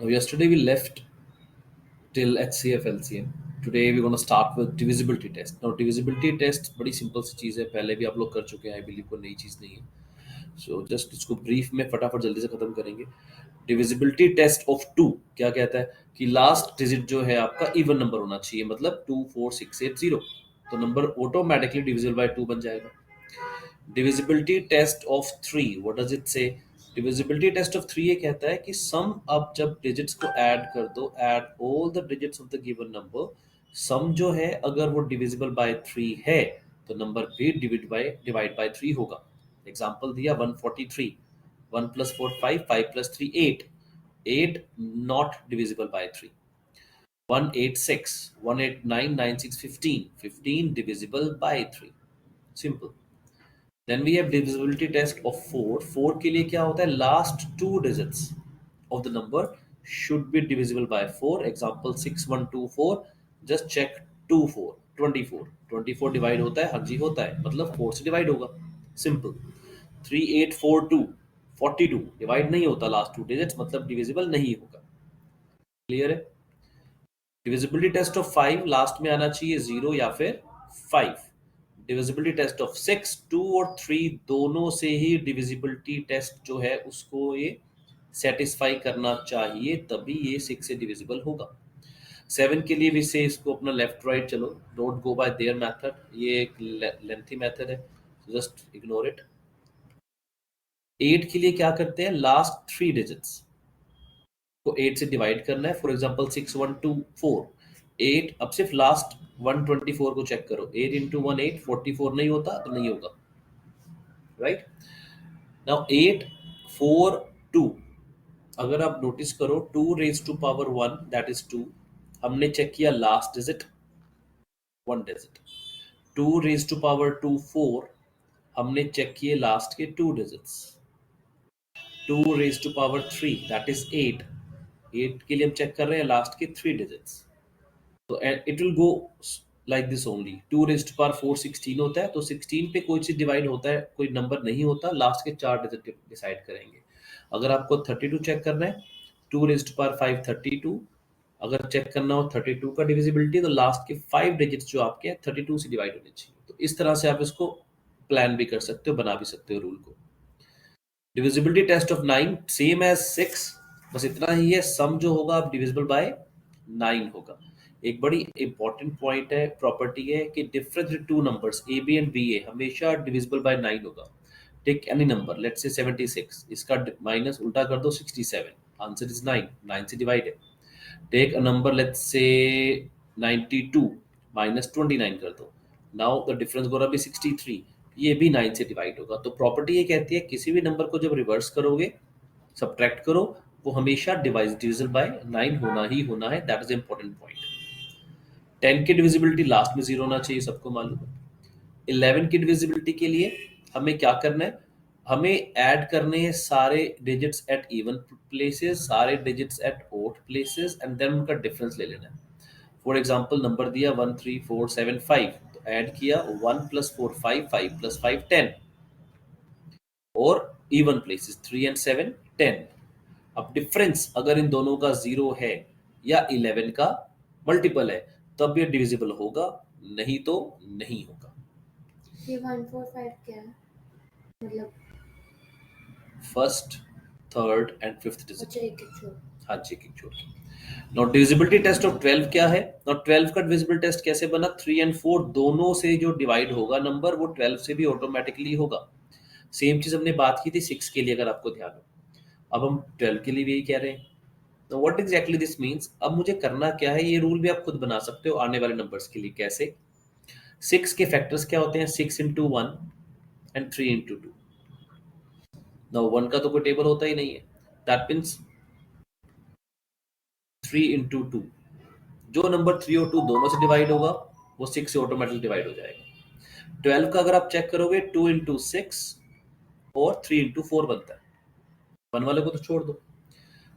Now, yesterday we left till HCF LCM. Today we're going to start with divisibility test. Now, divisibility test बड़ी simple सी चीज़ है, पहले भी आप लोग कर चुके हैं, आई बिलीव कोई नई चीज़ नहीं है. सो जस्ट इसको ब्रीफ में फटाफट जल्दी से खत्म करेंगे. डिविजिबिलिटी टेस्ट ऑफ टू क्या कहता है कि लास्ट डिजिट जो है आपका इवन नंबर होना चाहिए, मतलब 24680. तो नंबर ऑटोमेटिकली डिविजिबल बाय 2 बन जाएगा. Divisibility test of 3, what does it say? Divisibility test of 3 ये कहता है कि सम, अब जब डिजिट्स को ऐड कर दो, add all the digits of the given number, sum जो है अगर वो डिविजिबल बाय 3 है तो नंबर भी डिवाइड बाय 3 होगा. एग्जांपल दिया 143, 1 plus 4 5, 5 plus 3 8, 8 not divisible by 3. 186, 189, 96 15, 15 divisible by 3. Simple. Then we have divisibility test of 4. 4 के लिए क्या होता है? Last two digits of the number should be divisible by 4. Example 6124. Just check 24, 24. 24 divide होता है? हाँ जी होता है, मतलब 4 से divide होगा. Simple. 3842, 42 divide नहीं होता last two digits, मतलब divisible नहीं होगा. Clear है? डिविजिबिलिटी टेस्ट ऑफ 5 लास्ट में आना चाहिए 0 या फिर 5. डिविजिबिलिटी टेस्ट ऑफ 6, 2 और 3 दोनों से ही डिविजिबिलिटी टेस्ट जो है उसको ये सेटिस्फाई करना चाहिए, तभी ये 6 से डिविजिबल होगा. 7 के लिए भी से इसको अपना लेफ्ट राइट, चलो don't go bye there method, ये एक लेंथी मेथड है, जस्ट इग्नोर इट. 8 के लिए क्या करते हैं? लास्ट 3 डिजिट्स को 8 से डिवाइड करना है. फॉर एग्जांपल 6124, 8, अब सिर्फ लास्ट 124 को चेक करो. 8 इंटू 1 8, 44 नहीं होता तो नहीं होगा, राइट. नाउ 8 4 2, अगर आप नोटिस करो 2 raise to power 1 that is 2. हमने चेक किया last digit, 1 digit. 2 raise to power 2 4, हमने चेक किए लास्ट के 2 digits. 2 raise to power 3 that is 8. 8 के लिए हम चेक कर रहे हैं लास्ट के 3 डिजिट्स. तो it will go like this only. 2 raise to power 4 16 होता है, तो 16 पे कोई चीज डिवाइड होता है, कोई नंबर नहीं होता, लास्ट के 4 डिजिट डिसाइड करेंगे. अगर आपको 32 चेक करना है, 2 रेज टू पावर 5 32. अगर चेक करना हो 32 का डिविजिबिलिटी, तो लास्ट के 5 डिजिट्स जो आपके 32 से डिवाइड होने चाहिए. तो इस तरह से आप इसको प्लान भी कर सकते हो, बना भी सकते हो रूल को. Divisibility test of 9 same as 6, बस इतना ही है, सम जो होगा आप डिविजिबल बाय 9 होगा. एक बड़ी इंपॉर्टेंट पॉइंट है, प्रॉपर्टी है कि difference two numbers A B and B A हमेशा डिविजिबल बाय 9 होगा. Take any number, let's say 76, इसका माइनस उल्टा कर दो 67, आंसर इज 9, 9 से डिवाइड है. Take a number, let's say 92, minus 29 कर दो, now the difference gonna be 63, ये भी 9 से डिवाइड होगा. तो प्रॉपर्टी ये कहती है किसी भी नंबर को जब रिवर्स करोगे, सब्ट्रैक्ट करो, वो हमेशा डिविजिबल बाय 9 होना ही होना है. That is important point. 10 की डिविजिबिलिटी लास्ट में 0 होना चाहिए, सबको मालूम है. 11 की डिविजिबिलिटी के लिए हमें क्या करना है? हमें ऐड करने हैं सारे डिजिट्स एट इवन प्लेसेस, सारे digits at odd places, and then उनका डिफरेंस ले लेना है. फॉर एग्जाम्पल नंबर दिया 13475, तो ऐड किया 1 प्लस 4 5, 5 प्लस 5 10, और इवन प्लेसेस 3 एंड 7 10. अब डिफरेंस अगर इन दोनों का 0 है या 11 का मल्टीपल है तब ये डिविजिबल होगा, नहीं तो नहीं होगा. ये 145 क्या है, मतलब first, third and fifth digit. अच्छा एक एक छोड़. हाँ जी, एक छोड़ के. नाउ डिविजिबिलिटी टेस्ट ऑफ 12 क्या है? नाउ 12 का डिविजिबिलिटी टेस्ट कैसे बना? 3 एंड 4 दोनों से जो डिवाइड होगा नंबर, वो 12 से भी ऑटोमेटिकली होगा. सेम चीज हमने बात की थी 6 के लिए, अगर आपको ध्यान हो. अब हम 12 के लिए भी यही कह रहे हैं. तो व्हाट एग्जैक्टली दिस मीन्स? अब मुझे करना क्या है, ये रूल भी आप खुद बना सकते हो आने वाले नंबर्स के लिए. कैसे? 6 के फैक्टर्स क्या होते हैं? 6 इंटू 1 एंड 3 इंटू 2. नाउ 1 का तो कोई टेबल होता ही नहीं है, दैट मीन्स 3 इंटू 2. जो नंबर 3 और 2 दोनों से डिवाइड होगा वो 6 से ऑटोमेटिकली डिवाइड हो जाएगा. 12 का अगर आप चेक करोगे 2 इंटू 6 और 3 इंटू 4 बनता है. 1 वाले को तो छोड़ दो.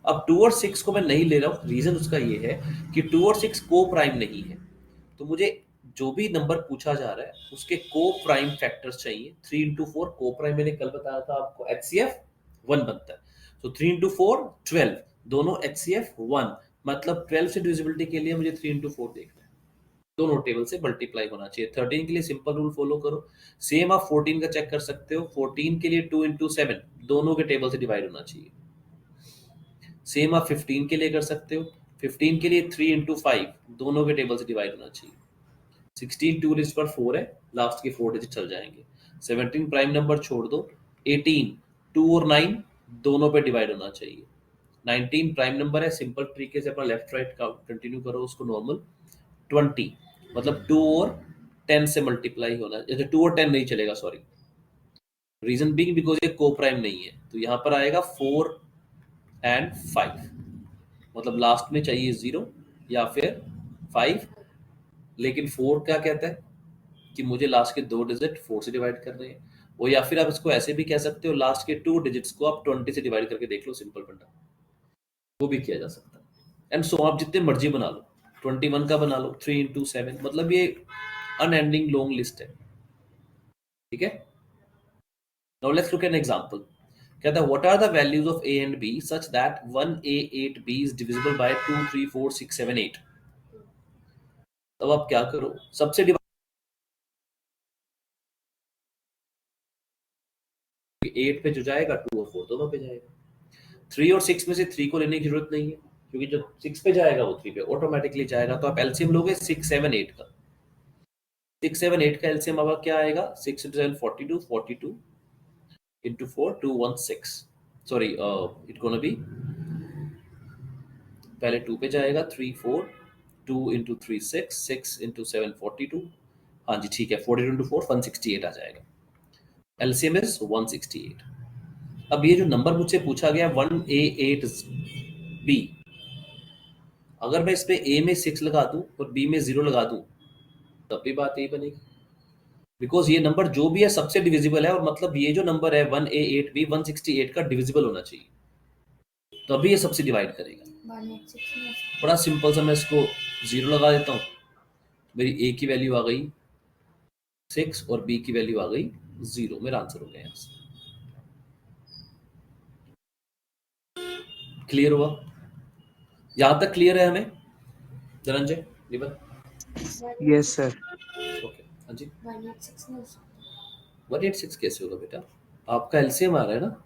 अब 2 और 6 को मैं नहीं ले रहा हूं, रीजन उसका ये है कि 2 और 6 को प्राइम नहीं है. तो मुझे जो भी नंबर पूछा जा रहा है उसके को प्राइम फैक्टर्स चाहिए. 3 इंटू 4 को प्राइम, मैंने कल बताया था आपको, HCF 1 बनता है. तो 3 इंटू 4 12, दोनों HCF 1, मतलब 12 से डिविजिबिलिटी के लिए मुझे 3 इंटू 4 देखना है, दोनों टेबल से मल्टीप्लाई होना चाहिए। 13 के लिए सिंपल रूल फॉलो करो। सेम आप 14 का चेक कर सकते हो, 14 के लिए 2 इंटू 7 दोनों के टेबल से डिवाइड होना चाहिए। सेम आप 15 के लिए कर सकते हो, 15 के लिए 3 इंटू 5 दोनों के टेबल से डिवाइड होना चाहिए। 16 2 रेज़ पर 4 है, लास्ट के 4 डिजिट चल जाएंगे। 17 प्राइम नंबर छोड़ दो। 18 2 और 9 दोनों पे डिवाइड होना चाहिए। 19 प्राइम नंबर है, सिंपल तरीके से अपना लेफ्ट राइट का कंटिन्यू करो उसको नॉर्मल। 20 मतलब 2 और 10 से मल्टीप्लाई होना, जैसे 2 और 10 नहीं चलेगा, सॉरी, रीजन बीइंग बिकॉज ये को प्राइम नहीं है, तो यहाँ पर आएगा 4 एंड 5, मतलब लास्ट में चाहिए 0 या फिर 5, लेकिन 4 क्या कहता है कि मुझे लास्ट के 2 डिजिट 4 से डिवाइड करने हैं, वो, या फिर आप इसको ऐसे भी कह सकते हो, लास्ट के 2 डिजिट्स को आप 20 से डिवाइड करके देख लो, सिंपल फंडा, वो भी किया जा सकता है। एंड सो आप जितने मर्जी बना लो, 21 का बना लो, 3 इंटू 7, मतलब ये अनएंडिंग लॉन्ग लिस्ट है, ठीक है। Now let's look at an example. कहता है what are the values of a and b such that 1a8b is divisible by 2 3 4 6 7 8। तब आप क्या करो, सबसे डिवाइड 8 पे जो जाएगा 2 और 4 दोनों पे जाएगा। 3 और 6 में से 3 को लेने की जरूरत नहीं है, क्योंकि जो 6 पे जाएगा वो 3 पे ऑटोमेटिकली जाएगा। तो आप एलसीएम लोगे 6 7 8 का, 6 7 8 का एलसीएम अब क्या आएगा, 6 into 7 42, 42 into 4 216, sorry it gonna be, पहले 2 पे जाएगा 3 4, 2 into 3 6, 6 into 7 42, हाँ जी ठीक है, 42 into 4 168 आ जाएगा। LCM is 168। अब ये जो नंबर मुझसे पूछा गया 1a8b, अगर मैं इस पे a में 6 लगा दूं और b में 0 लगा दूं तब भी बात यही बनेगी, बिकॉज ये नंबर जो भी है सबसे डिविजिबल है, और मतलब ये जो नंबर है 1a8b 168 का डिविजिबल होना चाहिए, तभी ये सबसे डिवाइड करेगा। 186 में बड़ा सिंपल सा, मैं इसको 0 लगा देता हूँ, मेरी a की वैल्यू आ गई 6 और b की वैल्यू आ गई 0, मेरा आंसर हो गया यहाँ से। क्लियर हुआ? यहां तक क्लियर है हमें Dhananjay nibble? Yes sir. Okay, हाँ जी। 186 में 186 कैसे होगा बेटा, आपका एलसीएम आ रहा है ना?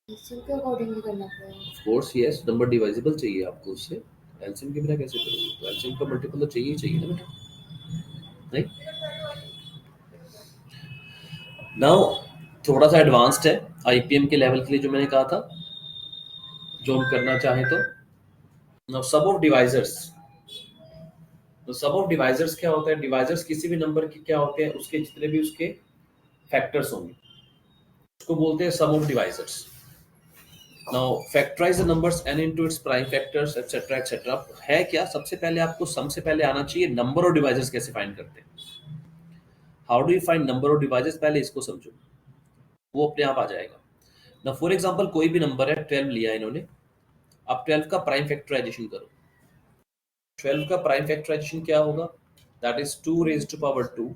एलसीएम के अकॉर्डिंगली करना पड़ेगा। ऑफ कोर्स यस, नंबर डिवाइजिबल चाहिए आपको उससे, एलसीएम के बिना कैसे करोगे? तो एलसीएम का मल्टीपल तो चाहिए ही चाहिए ना बेटा, नहीं? नाउ थोड़ा सा एडवांस्ड है आईपीएम के लेवल के लिए जो मैंने कहा था, जो हम करना चाहें तो। नाउ सब ऑफ डिवाइजर्स, तो सब ऑफ डिवाइजर्स क्या होता है, डिवाइजर्स किसी भी नंबर के क्या होते हैं, उसके जितने भी उसके फैक्टर्स होंगे उसको बोलते हैं sum of divisors. Now factorize the numbers n into its prime factors etc etc। है क्या, सबसे पहले आपको सम से पहले आना चाहिए नंबर ऑफ डिवाइजर्स कैसे फाइंड करते हैं, how do you find number of divisors, पहले इसको समझो, वो अपने आप आ जाएगा ना। फॉर एग्जांपल कोई भी नंबर है, 12 लिया इन्होंने, अब 12 का प्राइम फैक्टराइजेशन करो। 12 का प्राइम फैक्टराइजेशन क्या होगा, that is 2 raise to power 2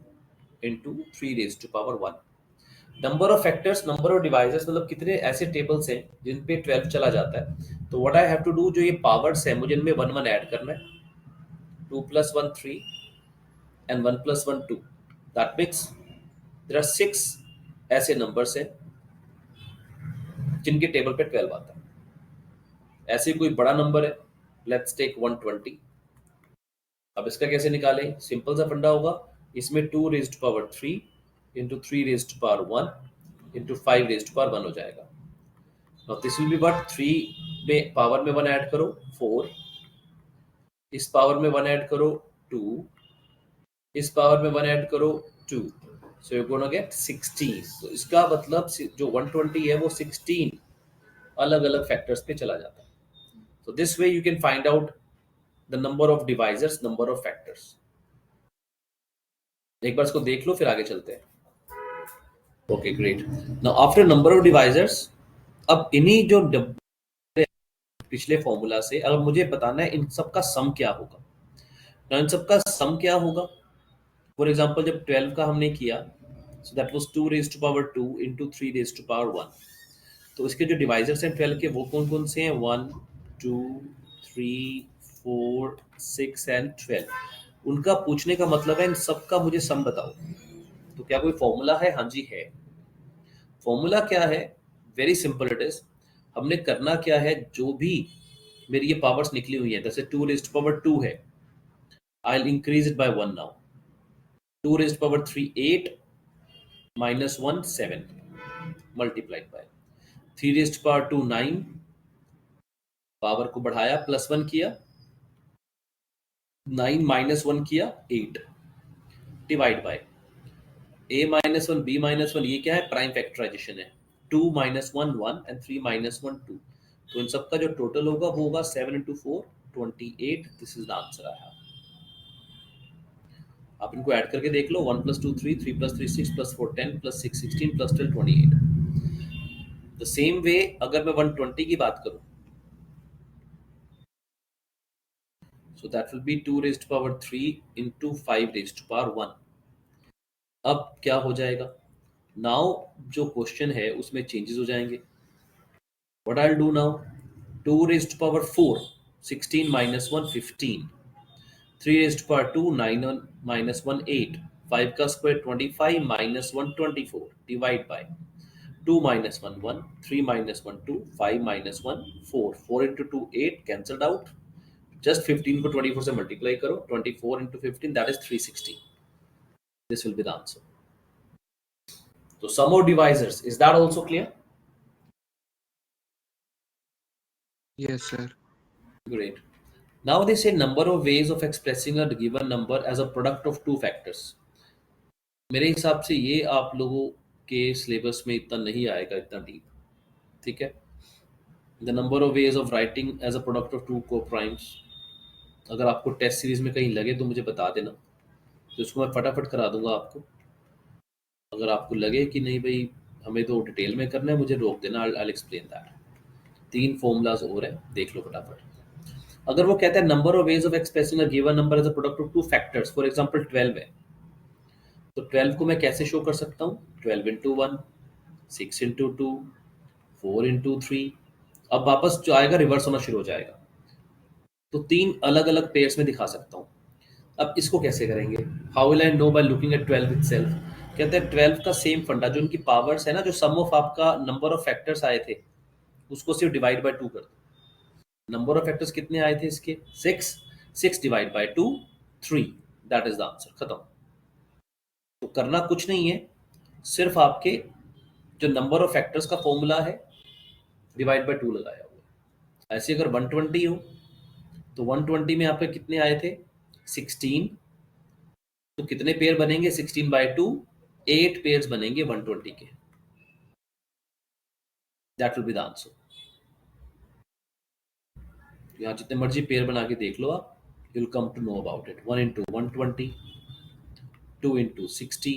into 3 raise to power 1। Number of factors, number of devices, मतलब कितने ऐसे टेबल्स हैं जिन पे 12 चला जाता है, तो what I have to do, जो ये पावर्स है मुझे इनमें 1 1 ऐड करना है। 2 plus 1 3 and 1 plus 1 2, that means there are 6 ऐसे नंबर्स हैं जिनके टेबल पे 12 आता है। ऐसे कोई बड़ा नंबर है, लेट्स टेक 120। अब इसका कैसे निकालें, सिंपल सा फंडा होगा, इसमें 2 raised to power 3 into 3 raised to power 1 into 5 raised to power 1 हो जाएगा। Now this will be what, 3 में पावर में 1 ऐड करो 4, इस पावर में 1 ऐड करो 2, इस पावर में 1 ऐड करो 2, सो यू गोना गेट 16। तो इसका मतलब जो 120 है वो 16 अलग अलग फैक्टर्स पे चला जाता है। So this way you can find out the number of divisors, number of factors। एक बार इसको देख लो फिर आगे चलते हैं। Okay great. Now after number of divisors, अब इन्हीं जो पिछले फॉर्मूला से अगर मुझे बताना है इन सब का सम क्या होगा, ना इन सब का सम क्या होगा। फॉर एग्जांपल जब 12 का हमने किया, so that was 2 raise to power 2 into 3 raise to power 1। तो इसके जो डिवाइजर्स हैं 12 के वो कौन कौन से हैं? 1 2 3 4 6 एंड 12। उनका पूछने का मतलब है इन सबका मुझे सम बताओ। तो क्या कोई फॉर्मूला है? हाँ जी है। फॉर्मूला क्या है? Very simple it is. हमने करना क्या है, जो भी मेरी ये पावर्स निकली हुई है, जैसे 2 रेज्ड पावर 2 है, I will increase it by 1 now. 2 raised power 3 8 minus 1 7 multiplied by 3 raised power 2 9, power को बढ़ाया प्लस 1 किया, 9 माइनस 1 किया 8 divide by a minus 1 b minus 1, ये क्या है? प्राइम फैक्टराइजेशन है। 2 माइनस 1 1 एंड 3 माइनस 1 2। तो इन सबका जो टोटल होगा वो होगा 7 into 4 28। This is the answer I have. आप इनको ऐड करके देख लो। 1 plus 2 3, 3 plus 3 6 plus 4 10 plus 6 16 plus 12 28। The same way अगर मैं 120 की बात करूं, so that will be 2 raised to power 3 into 5 raised to power 1। अब क्या हो जाएगा? नाउ जो क्वेश्चन है उसमें चेंजेस हो जाएंगे। What I will do now? 2 raised to power 4 16 minus 1 15, 3 raised to power 2 9 minus 1 8, 5 का square 25 minus 1 24 divide by 2 minus 1 1, 3 minus 1 2, 5 minus 1 4, 4 into 2 8 cancelled out. Just 15 को 24 से मल्टीप्लाई करो, 24 into 15 that is 360। This will be the answer. So sum of divisors, is that also clear? Yes, sir. Great. Now they say number of ways of expressing a given number as a product of two factors. मेरे हिसाब से ये आप लोगों के syllabus में इतना नहीं आएगा, इतना डीप। ठीक है। The number of ways of writing as a product of two co-primes, अगर आपको टेस्ट सीरीज में कहीं लगे तो मुझे बता देना, तो इसको मैं फटाफट करा दूंगा आपको। अगर आपको लगे कि नहीं भाई हमें तो डिटेल में करना है, मुझे रोक देना, आई एक्सप्लेन दैट। 3 फॉर्मूलाज और हैं, देख लो फटाफट। अगर वो कहता है number of ways of expressing a given number as a product of two factors, for example 12 है, तो 12 को मैं कैसे शो कर सकता हूँ? 12 इंटू 1, 6 इंटू 2, 4 इंटू 3। अब वापस जो आएगा रिवर्स होना शुरू हो जाएगा, तो 3 अलग अलग पेयर्स में दिखा सकता हूँ। अब इसको कैसे करेंगे? How will I know? By looking at 12 itself. कहते हैं 12 का सेम फंडा, जो उनकी पावर्स है ना, जो सम ऑफ आपका नंबर ऑफ फैक्टर्स आए थे उसको सिर्फ डिवाइड बाय 2 कर दो। नंबर ऑफ फैक्टर्स कितने आए थे इसके? 6, 6 divide by 2 3, that is the answer. खत्म। तो करना कुछ नहीं है, सिर्फ आपके जो नंबर ऑफ फैक्टर्स का फॉर्मूला है डिवाइड बाय 2 लगाया हुआ है। ऐसे अगर 120 हो तो 120 में आपके कितने आए थे? 16। तो कितने पेयर बनेंगे? 16 बाय 2 8 पेयर्स बनेंगे 120 के। That will be the answer. यहाँ जितने मर्जी पेयर बना के देख लो आप, you will come to know about it. 1 into 120, 2 into 60,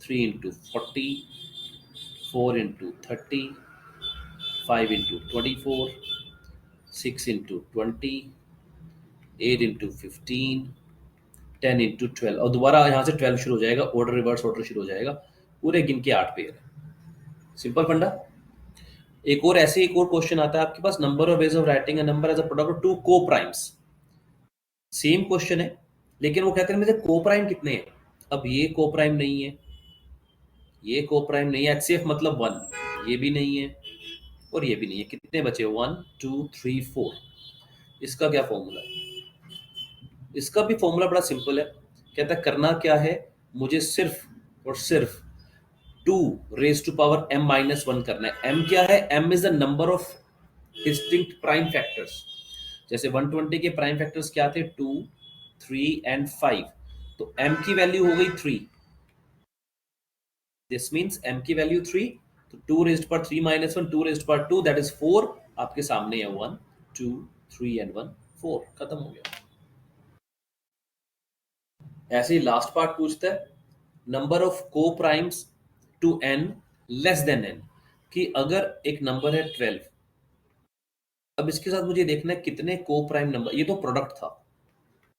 3 into 40, 4 into 30, 5 into 24, 6 into 20, 8 into 15, 10 into 12। और दोबारा यहाँ से 12 शुरू हो जाएगा, ऑर्डर रिवर्स ऑर्डर शुरू हो जाएगा। पूरे गिन के 8 पेयर है। सिंपल फंडा। एक और ऐसे एक और क्वेश्चन आता है आपके पास, number of ways of writing a number as a product of two coprimes. Same question है, लेकिन वो कहते हैं मेरे को प्राइम कितने हैं? अब ये को प्राइम नहीं है, ये को प्राइम नहीं है, एचसीएफ मतलब 1, ये भी नहीं है और ये भी नहीं है। कितने बचे? 1 2 3 4। इसका क्या फॉर्मूला है? इसका भी फॉर्मूला बड़ा सिंपल है। कहता है करना क्या है, मुझे सिर्फ और सिर्फ 2 raise to power m minus 1 करना है। m क्या है? m is the number of distinct prime factors. जैसे 120 के प्राइम फैक्टर्स क्या थे? 2 3 एंड 5। तो m की वैल्यू हो गई 3, दिस मींस m की वैल्यू 3। तो 2 raised power 3 minus 1, 2 raised power 2 that is 4। आपके सामने है 1 2 3 एंड 1 4। खत्म हो गया। ऐसे ही लास्ट पार्ट पूछता है number of coprimes to n less than n, कि अगर एक नंबर है 12, अब इसके साथ मुझे देखना है कितने को प्राइम नंबर। ये तो प्रोडक्ट था,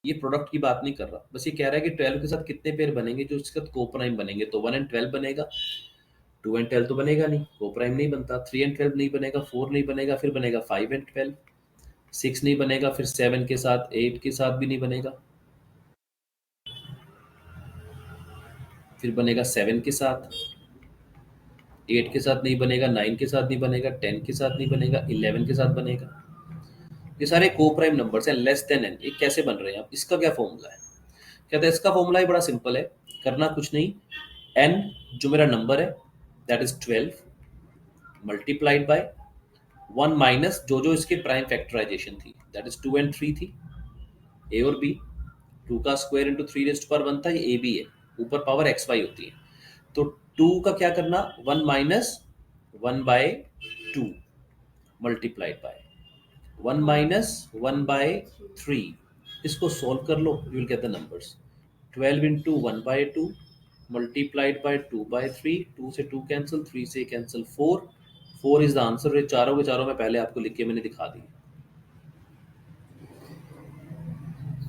ये प्रोडक्ट की बात नहीं कर रहा, बस ये कह रहा है कि 12 के साथ कितने पेयर बनेंगे जो इसके साथ को प्राइम बनेंगे। तो 1 एंड 12 बनेगा, 2 एंड 12 तो बनेगा नहीं, को प्राइम नहीं बनता। 3 एंड 12 नहीं बनेगा, 4 नहीं बनेगा, फिर बनेगा 5 एंड 12। 6 नहीं बनेगा, फिर 7 के साथ, 8 के साथ भी नहीं बनेगा, फिर बनेगा 7 के साथ, 8 के साथ नहीं बनेगा, 9 के साथ नहीं बनेगा, 10 के साथ नहीं बनेगा, 11 के साथ बनेगा। ये सारे को प्राइम नंबर्स हैं लेस देन एन। ये कैसे बन रहे हैं? अब इसका क्या फॉर्मूला है? कहते हैं इसका फॉर्मूला ही बड़ा सिंपल है, करना कुछ नहीं। एन जो मेरा नंबर है that is 12 multiplied by 1 minus जो जो इसके प्राइम फैक्टराइजेशन थी दैट इज 2 एंड 3 थी, ए और बी। 2 का square into 3 raised to power 1 था, ये ए बी है, ऊपर पावर एक्स वाई होती है। तो 2 का क्या करना, 1 minus 1 by 2 multiplied by 1 minus 1 by 3। इसको सॉल्व कर लो, you will get the numbers. 12 into 1 by 2 multiplied by 2 by 3, 2 से 2 कैंसिल, 3 से कैंसिल 4, 4 इज द आंसर। ये चारों के चारों मैं पहले आपको लिख के मैंने दिखा दी।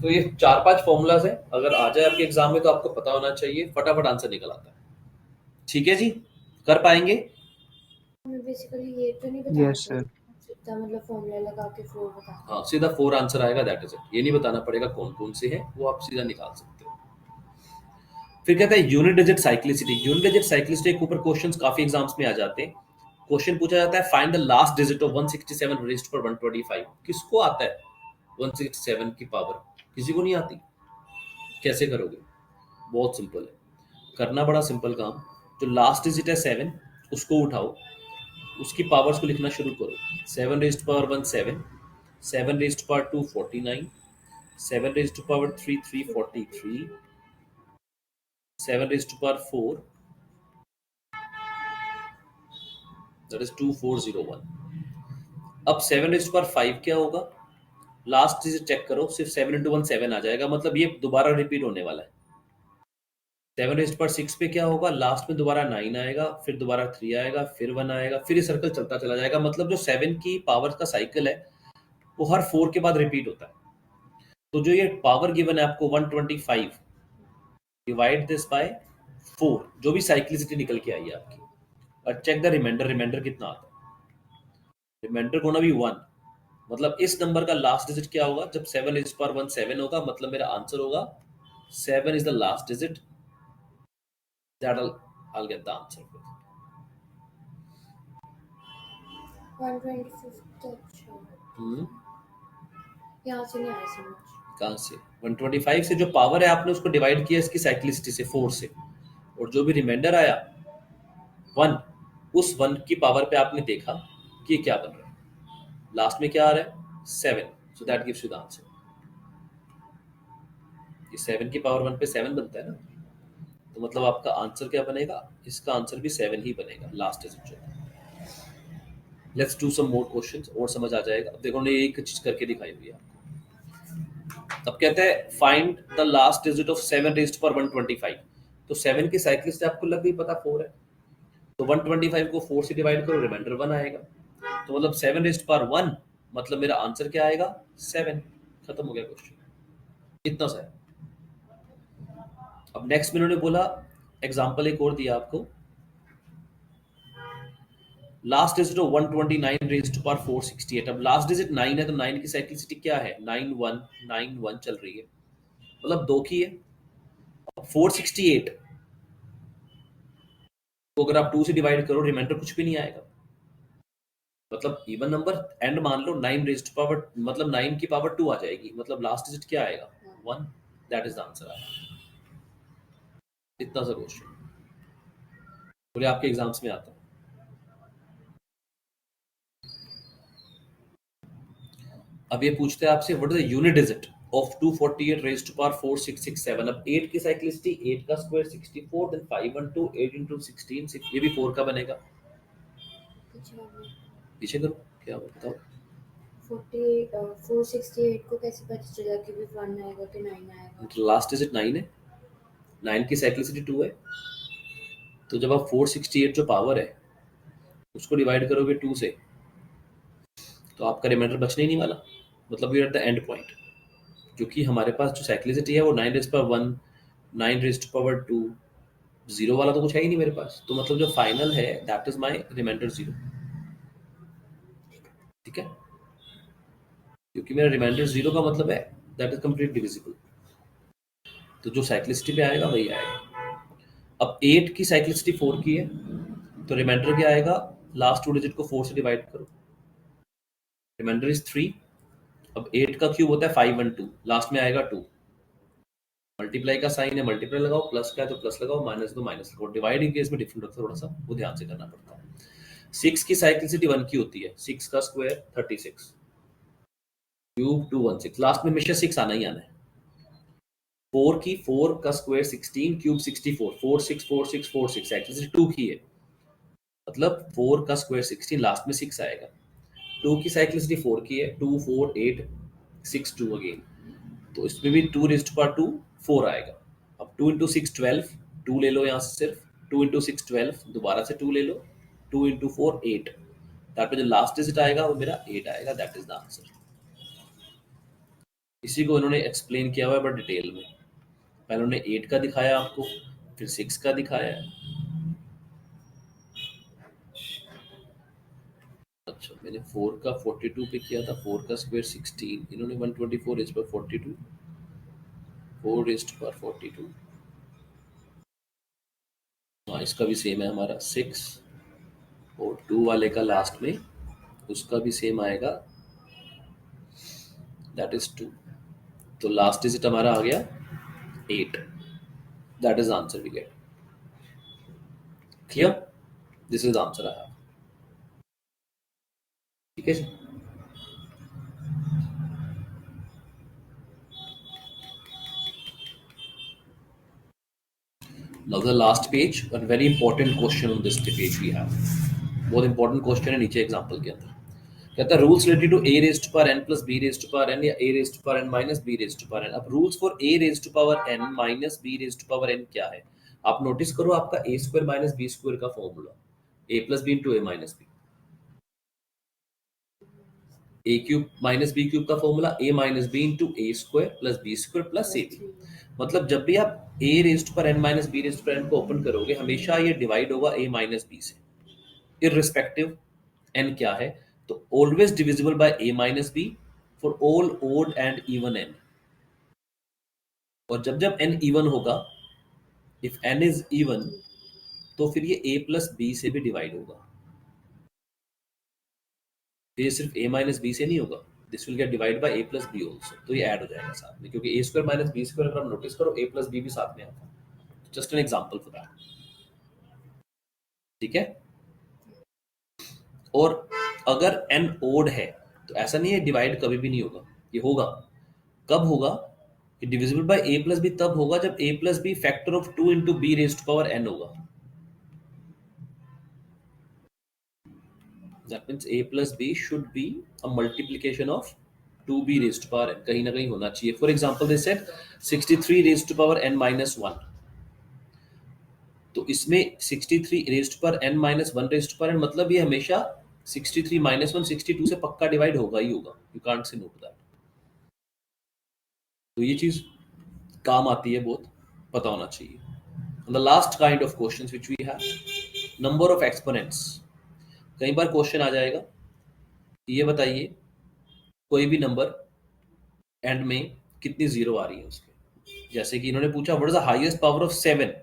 तो ये 4-5 फॉर्मूलाज है, अगर आ जाए आपके एग्जाम में तो आपको पता होना चाहिए, फटाफट आंसर निकल आता है। ठीक है जी, कर पाएंगे? हमें बेसिकली ये तो नहीं बताना Yes, sir. पड़ेगा, सीधा मतलब फॉर्मूला लगा के 4 बता हाँ, सीधा 4 आंसर आएगा, दैट इज इट। ये नहीं बताना पड़ेगा कौन कौन से है, वो आप सीधा निकाल सकते हो। फिर कहता है unit digit cyclicity. Unit digit cyclicity के ऊपर क्वेश्चंस काफी एग्जाम्स में आ जाते हैं। क्वेश्चन पूछा जाता है find the last digit of 167 raised to 125। किसको आता है 167 की पावर? किसी को नहीं आती। कैसे करोगे? बहुत सिंपल है, करना बड़ा सिंपल काम। जो लास्ट डिजिट है 7, उसको उठाओ, उसकी पावर्स को लिखना शुरू करो। 7 raised to power 1 7, 7 raised to power 2 49, 7 raised to power 3 343, 7 raised to power 4 that is 2401। अब 7 रेज्ड टू पावर 5 क्या होगा? लास्ट डिजिट चेक करो, सिर्फ 7 इंटू 1 7 आ जाएगा, मतलब ये दोबारा रिपीट होने वाला है। 7 रेज्ड टू पावर 6 पे क्या होगा? लास्ट में दोबारा 9 आएगा, फिर दोबारा 3 आएगा, फिर 1 आएगा, फिर ये सर्कल चलता चला जाएगा। मतलब जो 7 की पावर का साइकिल है वो हर 4 के बाद रिपीट होता है। तो जो ये पावर गिवन है आपको 125, डिवाइड दिस बाय 4, जो भी साइक्लिसिटी निकल के आई है आपकी, और चेक द रिमाइंडर। रिमाइंडर कितना आता है? Remainder gonna be 1। मतलब इस नंबर का लास्ट डिजिट क्या होगा? जब 7 रेज़्ड टू पावर 1 7 होगा, मतलब मेरा आंसर होगा 7 is the last digit, that I'll get the answer with. 125 तो अच्छा हम्म, यहाँ से नहीं आया समझ। कहाँ से? 125 से जो पावर है आपने उसको डिवाइड किया इसकी साइक्लिसिटी से 4 से, और जो भी रिमाइंडर आया 1, उस 1 की पावर पे आपने देखा कि ये क्या बन रहा है। लास्ट में क्या आ रहा है? 7, so that gives you the answer. ये 7 की पावर 1 पे 7 बनता है ना, तो मतलब आपका आंसर क्या बनेगा? इसका आंसर भी 7 ही बनेगा, लास्ट डिजिट जो है। Let's do some more questions, और समझ आ जाएगा। अब देखो, ने एक चीज करके दिखाई हुई है आपको। अब कहते हैं find the last digit of 7 raised to power 125। तो 7 की साइक्लिसिटी आपको लग गई पता, 4 है, तो 125 को 4 से डिवाइड करो, रिमाइंडर 1 आएगा। तो मतलब 7 रेज़्ड टू पावर 1, मतलब मेरा आंसर क्या आएगा? 7। खत्म हो गया क्वेश्चन, इतना सा है। अब नेक्स्ट में उन्होंने बोला, एग्जांपल एक और दिया आपको, last digit of 129 raised to power 468। अब लास्ट डिजिट 9 है, तो 9 की साइक्लिसिटी क्या है? 9 1 9 1 चल रही है, मतलब 2 की है। 468 को अगर आप 2 से डिवाइड करो, रिमाइंडर कुछ भी नहीं आएगा, मतलब इवन नंबर एंड मान लो। 9 रेज़्ड टू पावर, मतलब 9 की पावर 2 आ जाएगी, मतलब लास्ट डिजिट क्या आएगा? 1, दैट इज द आंसर आएगा। इतना सा क्वेश्चन बोले आपके एग्जाम्स में आता है। अब ये पूछते हैं आपसे what is the unit digit of 248 raised to power 4667। अब 8 की साइक्लिसिटी, 8 का स्क्वायर 64, देन 512 8 into 16 6, ये भी 4 का बनेगा। पीछे आ गया। पीछे करो, क्या हुआ बताओ। 468 को कैसे पता चला कि भी 1 आएगा कि 9 आएगा? तो लास्ट डिजिट 9 है, 9 की साइक्लिसिटी 2 है, तो जब आप 468 जो पावर है उसको डिवाइड करोगे 2 से, तो आपका रिमाइंडर बचने ही नहीं वाला, मतलब we are at the end point. क्योंकि हमारे पास जो साइक्लिसिटी है वो 9 raised to power 1, 9 raised to power 2, zero वाला तो कुछ है ही नहीं मेरे पास, तो मतलब जो फाइनल है that is my remainder zero. ठीक है, क्योंकि मेरा रिमाइंडर जीरो का मतलब है दैट इज कंप्लीट डिविजिबल, तो जो साइक्लिसिटी पे आएगा वही आएगा। अब 8 की साइक्लिसिटी 4 की है, तो रिमाइंडर क्या आएगा, लास्ट टू डिजिट को 4 से डिवाइड करो, रिमाइंडर इज 3। अब 8 का क्यूब होता है 5 1 2, लास्ट में आएगा 2। मल्टीप्लाई का साइन है, मल्टीप्लाई लगाओ, प्लस का है तो प्लस लगाओ, माइनस दो माइनस लगाओ। डिवाइड इन केस में डिफरेंट होता है थोड़ा सा, वो ध्यान से करना पड़ता है। 6 की साइक्लिसिटी 1 की होती है, 6 का स्क्वायर 36, क्यूब 216, लास्ट में हमेशा 6 आना ही आना है। 4 की 4 का स्क्वायर 16, क्यूब 64, 4 6 4 6 4 6, साइक्लिसिटी 2 की है, मतलब 4 का स्क्वायर 16, लास्ट में 6 आएगा। 2 की साइक्लिसिटी 4 की है, 2 4 8 6 2 अगेन, तो इसमें भी 2 रेज़्ड टू पावर 2 4 आएगा। अब 2 इंटू 6 12, 2 ले लो यहाँ से, सिर्फ 2 इंटू 6 12, दोबारा से 2 ले लो, 2 इंटू 4 8, तार पे जो लास्ट डिजिट आएगा वो मेरा 8 आएगा, दैट इज द आंसर। इसी को इन्होंने एक्सप्लेन किया हुआ है बट डिटेल में, पहले उन्होंने 8 का दिखाया आपको, फिर 6 का दिखाया है। अच्छा, मैंने 4 का 42 पे किया था, 4 का स्क्वायर 16, इन्होंने 124 इज पर 42, 4 इज पर 42। हाँ, इसका भी सेम है हमारा 6, और 2 वाले का लास्ट में उसका भी सेम आएगा, दैट इज 2। तो लास्ट डिजिट हमारा आ गया 8, that is answer we get. Clear, this is answer I have. ठीक है जी। Now the last page, a very important question on this page we have, बहुत इंपॉर्टेंट क्वेश्चन है नीचे एग्जांपल के अंदर। कहता है rules related to a raised to power n plus b raised to power n या a raised to power n minus b raised to power n। अब rules for a raised to power n minus b raised to power n क्या है? आप notice करो, आपका a square minus b square का formula a plus b into a minus b, a cube minus b cube का formula a minus b into a square plus b square plus ab। मतलब जब भी आप a raised पर n minus b raised पर n को open करोगे, हमेशा ये डिवाइड होगा a माइनस b से, इररिस्पेक्टिव n क्या है, तो always divisible by a minus b for all odd and even n। और जब जब n इवन होगा, इफ n इज इवन, तो फिर ये a प्लस b से भी डिवाइड होगा, तो ये सिर्फ a माइनस b से नहीं होगा, this will get divide by a plus b also, तो ये ऐड हो जाएगा साथ में, क्योंकि a square minus b square अगर आप नोटिस करो a प्लस b भी साथ में आता है। Just an example for that. ठीक है, और अगर n ओड है तो ऐसा नहीं है डिवाइड कभी भी नहीं होगा, ये होगा। कब होगा कि divisible by a plus b तब होगा जब a plus b factor of 2 into b raised to power n होगा। That means a plus b should be a multiplication of 2b raised to power n, कहीं ना कहीं होना चाहिए। For example they said 63 raised to power n minus 1, तो इसमें 63 raised to power n minus 1 raised to power n, मतलब ये हमेशा 63 माइनस 1 62 से पक्का डिवाइड होगा ही होगा, you can't say know that. तो ये चीज काम आती है, बहुत पता होना चाहिए। The last kind of questions which we have, number of exponents. कई बार क्वेश्चन आ जाएगा, ये बताइए कोई भी नंबर एंड में कितनी जीरो आ रही है उसके, जैसे कि इन्होंने पूछा what is the highest power of 7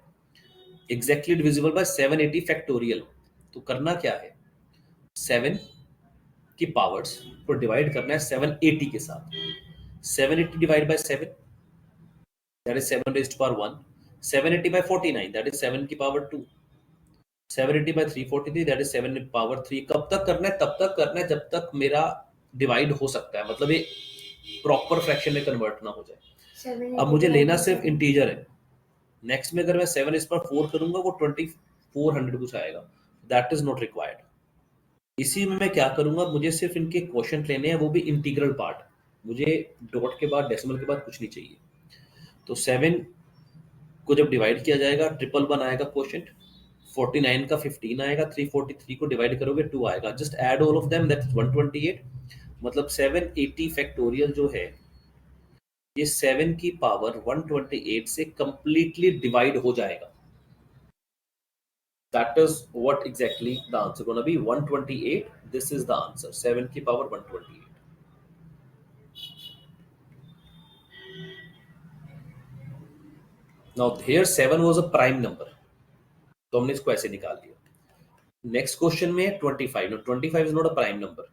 exactly divisible by 780 factorial. तो करना क्या है, 7 की पावर्स को डिवाइड करना है 780 के साथ। 780 divide by 7, that is 7 raised to power 1। 780 by 49, that is 7 की power 2। 780 by 343, that is 7 power 3। कब तक करना है, तब तक करना है जब तक मेरा डिवाइड हो सकता है, मतलब ये प्रॉपर फ्रैक्शन में कन्वर्ट ना हो जाए। अब मुझे लेना सिर्फ इंटीजर है, नेक्स्ट में अगर मैं 7 इस पर 4 करूंगा वो 2400 कुछ आएगा, दैट इज नॉट रिक्वायर्ड। इसी में मैं क्या करूंगा, मुझे सिर्फ इनके क्वोशिएंट लेने हैं, वो भी इंटीग्रल पार्ट, मुझे डॉट के बाद डेसिमल के बाद कुछ नहीं चाहिए। तो 7 को जब डिवाइड किया जाएगा 111 आएगा क्वोशिएंट, 49 का 15 आएगा, 343 को डिवाइड करोगे 2 आएगा, just add all of them, that is 128। मतलब 780 फैक्टोरियल जो है ये 7 की पावर 128 से कंप्लीटली डिवाइड हो जाएगा। That is what exactly the answer going to be. 128. This is the answer. 7 की power 128. Now here 7 was a prime number, तो हमने इसको ऐसे निकाल लिया. नेक्स्ट क्वेश्चन में है 25. No 25 is not a prime number,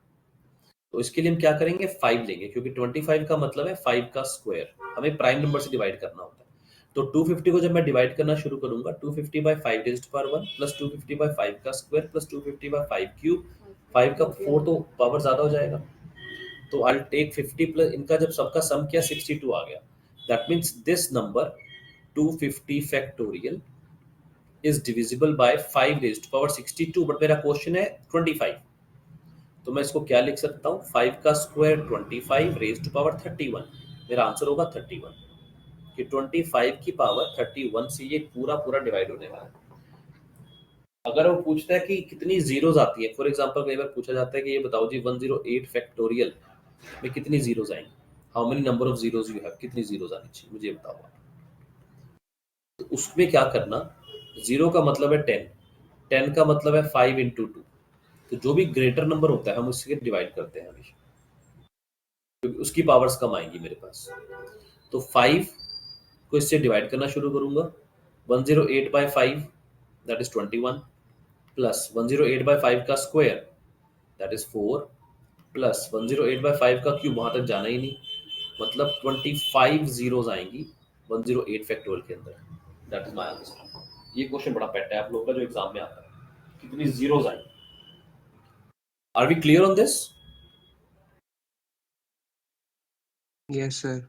तो इसके लिए हम क्या करेंगे, 5 लेंगे, क्योंकि 25 का मतलब है 5 का स्क्वायर. हमें प्राइम नंबर से डिवाइड करना होता है. तो 250 को जब मैं डिवाइड करना शुरू करूंगा, 250 by 5 raised to power 1 plus 250 by 5 का स्क्वायर प्लस 250 बाय 5 क्यूब. 5 का 4 तो पावर ज्यादा हो जाएगा, तो आई विल टेक 50 प्लस इनका जब सबका सम किया 62 आ गया. That means this number 250 factorial is divisible by 5 raised to power 62. But मेरा क्वेश्चन है 25, तो मैं इसको क्या लिख सकता हूँ, 5 का स्क्वायर 25 रेज़्ड टू पावर 31. मेरा आंसर होगा 31, कि 25 की पावर 31 से ये पूरा पूरा डिवाइड होने वाला है. अगर वो पूछता है कि कितनी जीरोज आती है, फॉर एग्जांपल कई बार पूछा जाता है कि ये बताओ जी 108 फैक्टोरियल में कितनी जीरोज आएंगी, how many number of zeros you have, कितनी जीरोज आनी चाहिए मुझे बताओ आप. तो उसमें क्या करना, 0 का मतलब है 10, 10 का मतलब है 5 इंटू 2. तो जो भी ग्रेटर नंबर होता है हम उससे डिवाइड करते हैं हमेशा, क्योंकि उसकी पावर्स कम आएंगी मेरे पास. तो 5 को इससे डिवाइड करना शुरू करूंगा. 108 by 5 that is 21 plus 108 by 5 का square that is 4 plus 108 by 5 का क्यूब, वहां तक जाना ही नहीं, मतलब 25 जीरोज आएंगी 108 फैक्टोरियल के अंदर. That is my answer. ये क्वेश्चन बड़ा पेट है आप लोगों का जो एग्जाम में आता है, कितनी जीरोज आएंगी. Are we clear on this? Yes, sir.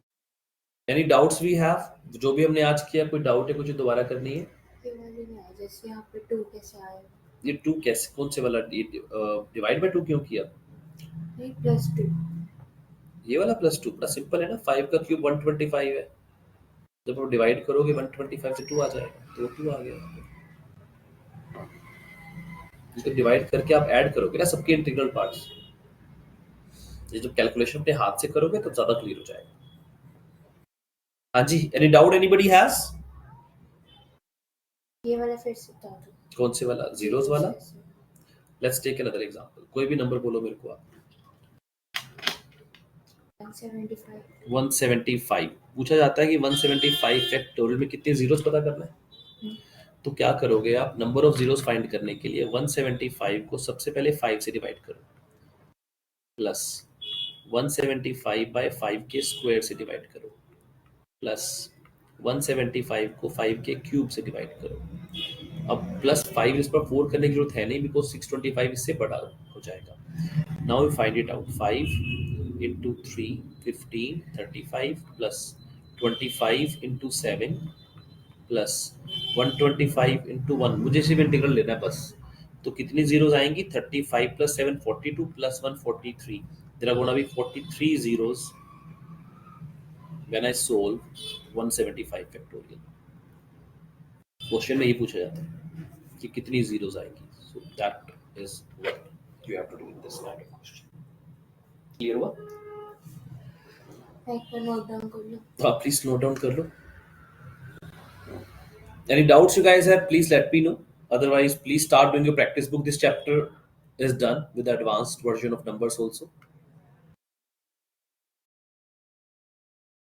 Any doubts we have? जो भी हमने आज किया, कोई डाउट है, कुछ दोबारा करनी है? ये वाले नहीं आया, जैसे यहाँ पे 2 कैसे आया? ये 2 कैसे, कौन से वाला डिवाइड बाय 2 क्यों किया? नहीं, +2. ये वाला +2 बड़ा सिंपल है ना. 5 का क्यूब 125 है, जब आप डिवाइड करोगे 125 से 2 आ जाएगा, तो 2 आ गया. इसको डिवाइड करके आप ऐड करोगे ना सबके इंटीग्रल पार्ट्स, ये जब कैलकुलेशन अपने हाथ से करोगे तो ज्यादा क्लियर हो जाएगा. हाँ जी, एनी डाउट एनीबडी हैज? ये वाला फिर से बता दो. कौन से वाला, जीरोस वाला? Let's take another example. कोई भी नंबर बोलो मेरे को आप. 175. 175 पूछा जाता है कि 175 फैक्टोरियल में कितने जीरोस पता करना है. तो क्या करोगे आप, नंबर ऑफ जीरोस फाइंड करने के लिए 175 को सबसे पहले 5 से डिवाइड करो, प्लस 175 बाय 5 के स्क्वायर से डिवाइड करो, प्लस 175 को 5 के क्यूब से डिवाइड करो. अब प्लस 5 इस पर 4 करने की जरूरत है नहीं, बिकॉज 625 इससे बड़ा हो जाएगा. Now we find it out. 5 into 3 15 35 plus 25 into 7 plus 125 into 1, मुझे सिर्फ इंटीग्रल लेना है बस. तो कितनी जीरोज आएंगी, 35 plus 7 42 plus 1 43. There are gonna be 43 zeros when I solve 175 factorial. Question में ये पूछा जाता है कि कितनी जीरोज आएंगी. So that is what you have to do in this kind of question. Clear हुआ? मैं एक बार नोट डाउन कर लूँ. तो आप प्लीज नोट डाउन कर लो. Any doubts you guys have, please let me know. Otherwise, please start doing your practice book. This chapter is done with the advanced version of numbers also.